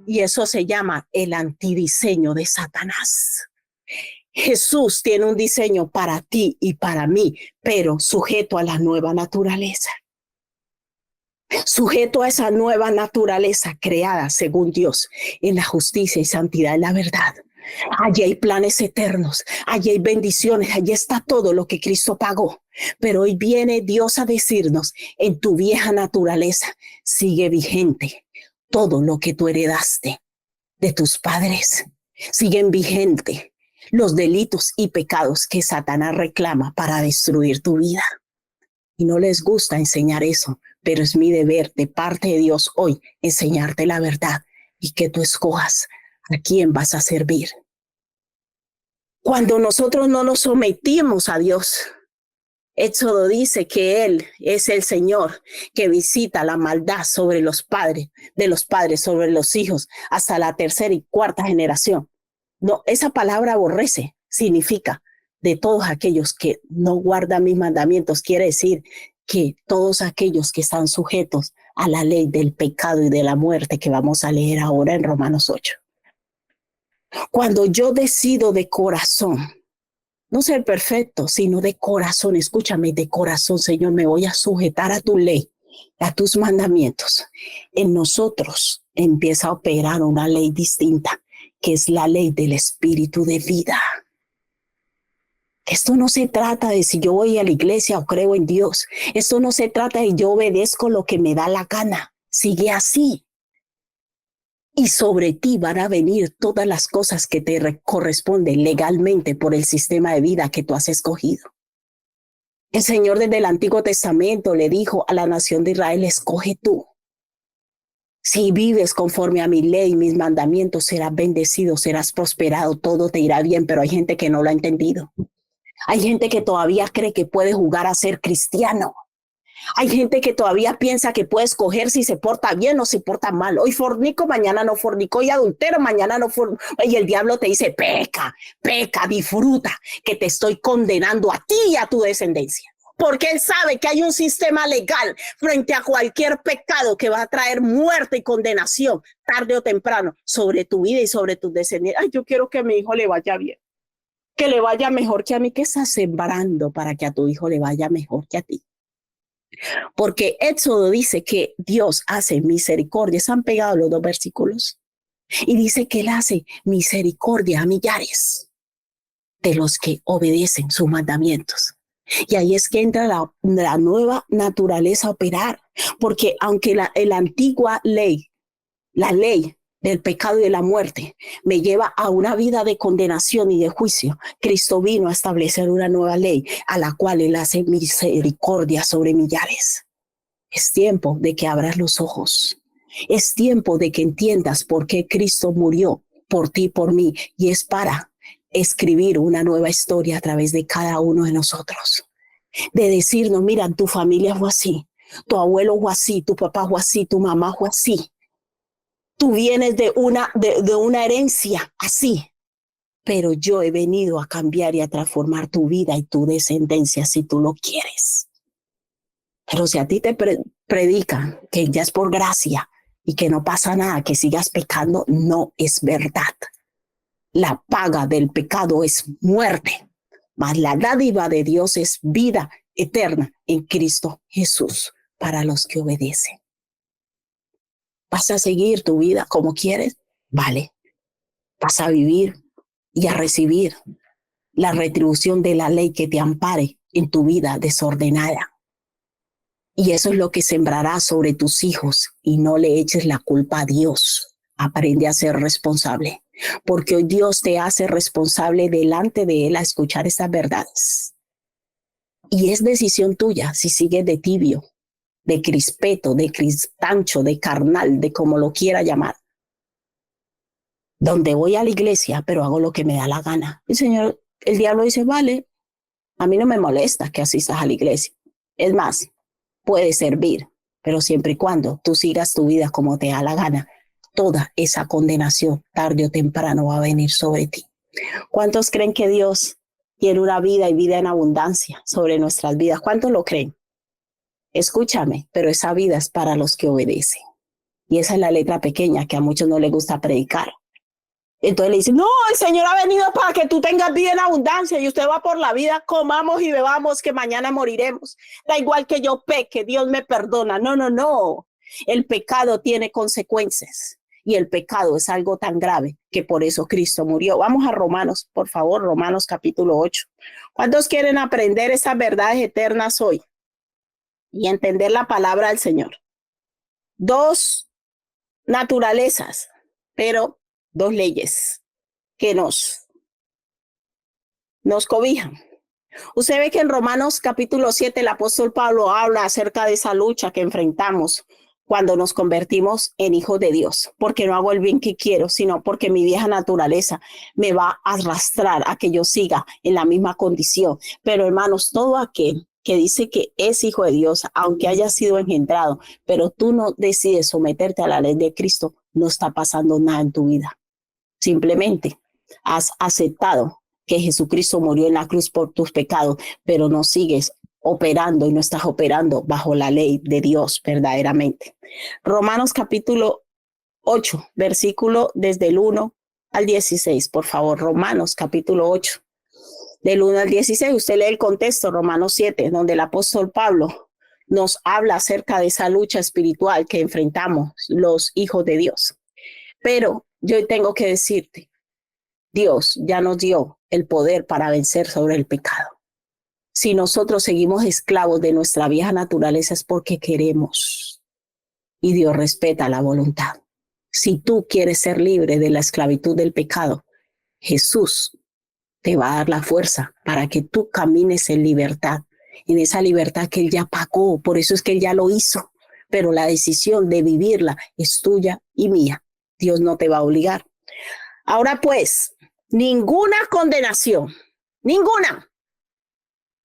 Y eso se llama el antidiseño de Satanás. Jesús tiene un diseño para ti y para mí, pero sujeto a la nueva naturaleza. Sujeto a esa nueva naturaleza creada según Dios en la justicia y santidad y la verdad. Allí hay planes eternos, allí hay bendiciones, allí está todo lo que Cristo pagó. Pero hoy viene Dios a decirnos, en tu vieja naturaleza sigue vigente todo lo que tú heredaste de tus padres. Siguen vigente los delitos y pecados que Satanás reclama para destruir tu vida. Y no les gusta enseñar eso, pero es mi deber de parte de Dios hoy enseñarte la verdad y que tú escojas a quién vas a servir. Cuando nosotros no nos sometimos a Dios, Éxodo dice que Él es el Señor que visita la maldad sobre los padres, de los padres sobre los hijos, hasta la tercera y cuarta generación. No, esa palabra aborrece significa de todos aquellos que no guardan mis mandamientos. Quiere decir que todos aquellos que están sujetos a la ley del pecado y de la muerte que vamos a leer ahora en Romanos 8. Cuando yo decido de corazón, no ser perfecto, sino de corazón, escúchame, de corazón, Señor, me voy a sujetar a tu ley, a tus mandamientos. En nosotros empieza a operar una ley distinta, que es la ley del espíritu de vida. Esto no se trata de si yo voy a la iglesia o creo en Dios. Esto no se trata de yo obedezco lo que me da la gana. Sigue así. Y sobre ti van a venir todas las cosas que te corresponden legalmente por el sistema de vida que tú has escogido. El Señor desde el Antiguo Testamento le dijo a la nación de Israel, escoge tú. Si vives conforme a mi ley, mis mandamientos, serás bendecido, serás prosperado, todo te irá bien, pero hay gente que no lo ha entendido. Hay gente que todavía cree que puede jugar a ser cristiano. Hay gente que todavía piensa que puede escoger si se porta bien o se porta mal. Hoy fornico, mañana no fornico. Hoy adultero, mañana no fornico. Y el diablo te dice, peca, peca, disfruta, que te estoy condenando a ti y a tu descendencia. Porque él sabe que hay un sistema legal frente a cualquier pecado que va a traer muerte y condenación tarde o temprano sobre tu vida y sobre tus descendientes. Ay, yo quiero que a mi hijo le vaya bien, que le vaya mejor que a mí. ¿Qué estás sembrando para que a tu hijo le vaya mejor que a ti? Porque Éxodo dice que Dios hace misericordia. Se han pegado los dos versículos. Y dice que Él hace misericordia a millares de los que obedecen sus mandamientos. Y ahí es que entra la nueva naturaleza a operar. Porque aunque la antigua ley, la ley del pecado y de la muerte, me lleva a una vida de condenación y de juicio, Cristo vino a establecer una nueva ley a la cual Él hace misericordia sobre millares. Es tiempo de que abras los ojos. Es tiempo de que entiendas por qué Cristo murió por ti y por mí. Y es para escribir una nueva historia a través de cada uno de nosotros. De decirnos, mira, tu familia fue así, tu abuelo fue así, tu papá fue así, tu mamá fue así. Tú vienes de una herencia así, pero yo he venido a cambiar y a transformar tu vida y tu descendencia si tú lo quieres. Pero si a ti te predican que ya es por gracia y que no pasa nada, que sigas pecando, no es verdad. La paga del pecado es muerte, mas la dádiva de Dios es vida eterna en Cristo Jesús para los que obedecen. ¿Vas a seguir tu vida como quieres? Vale. Vas a vivir y a recibir la retribución de la ley que te ampare en tu vida desordenada. Y eso es lo que sembrarás sobre tus hijos y no le eches la culpa a Dios. Aprende a ser responsable, porque hoy Dios te hace responsable delante de Él a escuchar estas verdades. Y es decisión tuya si sigues de tibio, de crispeto, de cristancho, de carnal, de como lo quiera llamar. Donde voy a la iglesia, pero hago lo que me da la gana. El Señor, el diablo dice, vale, a mí no me molesta que asistas a la iglesia. Es más, puedes servir, pero siempre y cuando tú sigas tu vida como te da la gana, toda esa condenación tarde o temprano va a venir sobre ti. ¿Cuántos creen que Dios tiene una vida y vida en abundancia sobre nuestras vidas? ¿Cuántos lo creen? Escúchame, pero esa vida es para los que obedecen. Y esa es la letra pequeña que a muchos no les gusta predicar. Entonces le dicen, no, el Señor ha venido para que tú tengas vida en abundancia y usted va por la vida, comamos y bebamos que mañana moriremos. Da igual que yo peque, Dios me perdona. No, no, no. El pecado tiene consecuencias y el pecado es algo tan grave que por eso Cristo murió. Vamos a Romanos, por favor, Romanos capítulo 8. ¿Cuántos quieren aprender estas verdades eternas hoy y entender la palabra del Señor? Dos naturalezas, pero dos leyes que nos cobijan. Usted ve que en Romanos capítulo 7 el apóstol Pablo habla acerca de esa lucha que enfrentamos cuando nos convertimos en hijos de Dios, porque no hago el bien que quiero, sino porque mi vieja naturaleza me va a arrastrar a que yo siga en la misma condición. Pero hermanos, todo aquel que dice que es hijo de Dios, aunque haya sido engendrado, pero tú no decides someterte a la ley de Cristo, no está pasando nada en tu vida. Simplemente has aceptado que Jesucristo murió en la cruz por tus pecados, pero no sigues operando y no estás operando bajo la ley de Dios verdaderamente. Romanos capítulo 8, versículo desde el 1 al 16, por favor. Romanos capítulo 8, del 1 al 16. Usted lee el contexto, Romanos 7, donde el apóstol Pablo nos habla acerca de esa lucha espiritual que enfrentamos los hijos de Dios. Pero yo tengo que decirte, Dios ya nos dio el poder para vencer sobre el pecado. Si nosotros seguimos esclavos de nuestra vieja naturaleza es porque queremos y Dios respeta la voluntad. Si tú quieres ser libre de la esclavitud del pecado, Jesús te va a dar la fuerza para que tú camines en libertad, en esa libertad que Él ya pagó, por eso es que Él ya lo hizo, pero la decisión de vivirla es tuya y mía. Dios no te va a obligar. Ahora pues, ninguna condenación, ninguna.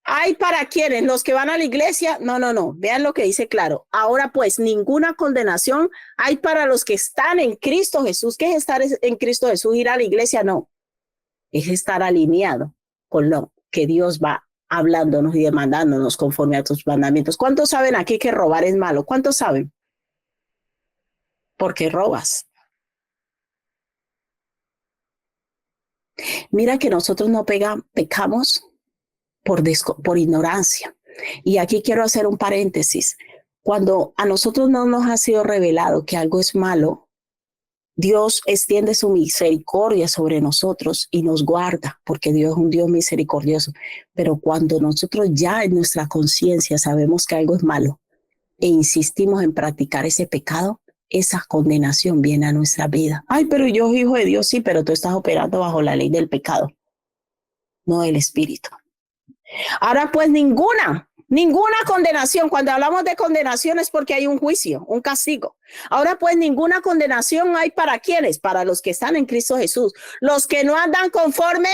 ¿Hay para quienes? ¿Los que van a la iglesia? No. Vean lo que dice claro. Ahora pues, ninguna condenación hay para los que están en Cristo Jesús. ¿Qué es estar en Cristo Jesús? Ir a la iglesia, no. Es estar alineado con lo que Dios va hablándonos y demandándonos conforme a tus mandamientos. ¿Cuántos saben aquí que robar es malo? ¿Cuántos saben? Porque robas. Mira que nosotros no pecamos por ignorancia. Y aquí quiero hacer un paréntesis. Cuando a nosotros no nos ha sido revelado que algo es malo, Dios extiende su misericordia sobre nosotros y nos guarda, porque Dios es un Dios misericordioso. Pero cuando nosotros ya en nuestra conciencia sabemos que algo es malo e insistimos en practicar ese pecado, esa condenación viene a nuestra vida. Ay, pero yo soy hijo de Dios, sí, pero tú estás operando bajo la ley del pecado, no del Espíritu. Ahora pues ninguna condenación. Cuando hablamos de condenación es porque hay un juicio, un castigo. Ahora pues ninguna condenación hay para quienes, para los que están en Cristo Jesús, los que no andan conforme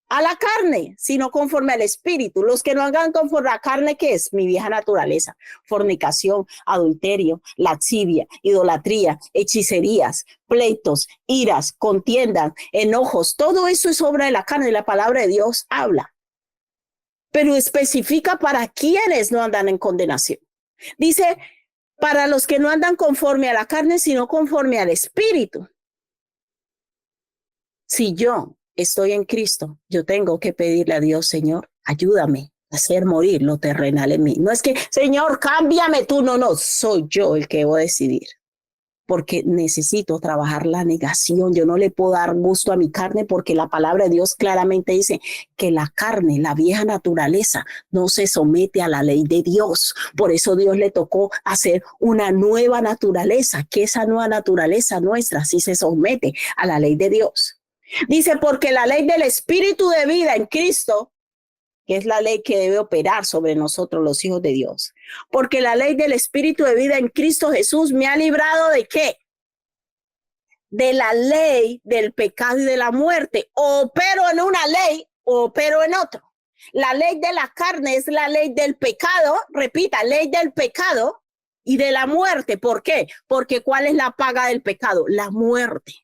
a la carne, sino conforme al Espíritu. Los que no andan conforme a la carne, ¿qué es? Mi vieja naturaleza: fornicación, adulterio, lascivia, idolatría, hechicerías, pleitos, iras, contiendas, enojos. Todo eso es obra de la carne y la palabra de Dios habla. Pero especifica para quienes no andan en condenación. Dice, para los que no andan conforme a la carne, sino conforme al Espíritu. Si yo estoy en Cristo, yo tengo que pedirle a Dios, Señor, ayúdame a hacer morir lo terrenal en mí. No es que, Señor, cámbiame tú, no, soy yo el que debo decidir. Porque necesito trabajar la negación. Yo no le puedo dar gusto a mi carne porque la palabra de Dios claramente dice que la carne, la vieja naturaleza, no se somete a la ley de Dios. Por eso Dios le tocó hacer una nueva naturaleza, que esa nueva naturaleza nuestra sí se somete a la ley de Dios. Dice, porque la ley del Espíritu de vida en Cristo, que es la ley que debe operar sobre nosotros los hijos de Dios. Porque la ley del Espíritu de vida en Cristo Jesús me ha librado ¿de qué? De la ley del pecado y de la muerte. Opero en una ley, opero en otro. La ley de la carne es la ley del pecado, repita, ley del pecado y de la muerte. ¿Por qué? Porque ¿cuál es la paga del pecado? La muerte.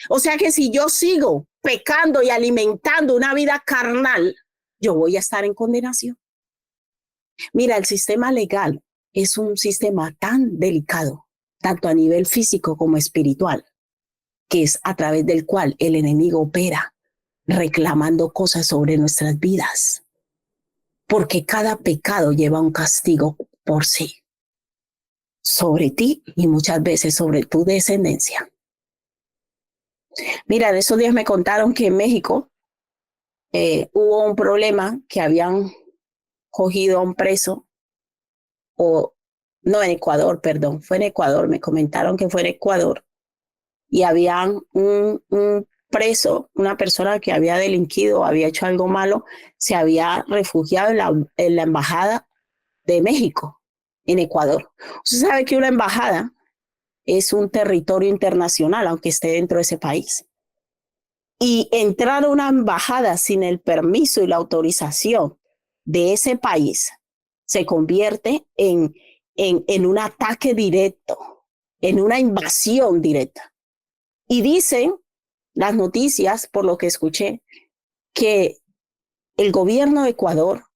O sea que si yo sigo pecando y alimentando una vida carnal, yo voy a estar en condenación. Mira, el sistema legal es un sistema tan delicado tanto a nivel físico como espiritual, que es a través del cual el enemigo opera, reclamando cosas sobre nuestras vidas, porque cada pecado lleva un castigo por sí, sobre ti y muchas veces sobre tu descendencia. Mira, en esos días me contaron que en México hubo un problema, que habían cogido a un preso, o no, en Ecuador, perdón, fue en Ecuador, me comentaron que fue en Ecuador, y habían un preso, una persona que había delinquido, había hecho algo malo, se había refugiado en la embajada de México, en Ecuador. Usted sabe que una embajada es un territorio internacional, aunque esté dentro de ese país. Y entrar a una embajada sin el permiso y la autorización de ese país se convierte en un ataque directo, en una invasión directa. Y dicen las noticias, por lo que escuché, que el gobierno de Ecuador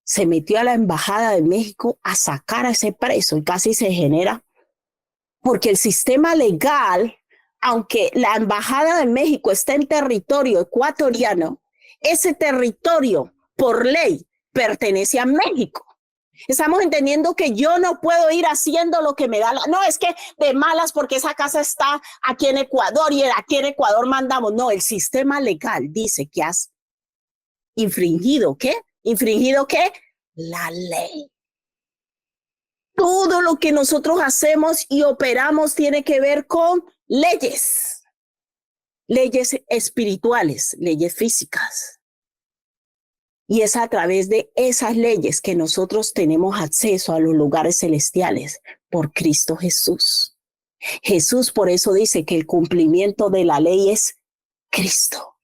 se metió a la embajada de México a sacar a ese preso y casi se genera, porque el sistema legal, aunque la embajada de México está en territorio ecuatoriano, ese territorio por ley pertenece a México. Estamos entendiendo que yo no puedo ir haciendo lo que me da la... No, es que de malas porque esa casa está aquí en Ecuador y aquí en Ecuador mandamos. No, el sistema legal dice que has infringido, ¿qué? ¿Infringido qué? La ley. Todo lo que nosotros hacemos y operamos tiene que ver con leyes. Leyes espirituales, leyes físicas. Y es a través de esas leyes que nosotros tenemos acceso a los lugares celestiales por Cristo Jesús. Jesús por eso dice que el cumplimiento de la ley es Cristo.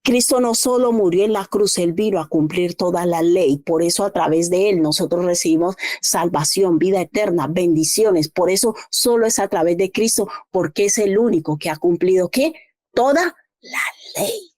Cristo no solo murió en la cruz, Él vino a cumplir toda la ley. Por eso a través de Él nosotros recibimos salvación, vida eterna, bendiciones. Por eso solo es a través de Cristo, porque es el único que ha cumplido ¿qué? Toda la ley.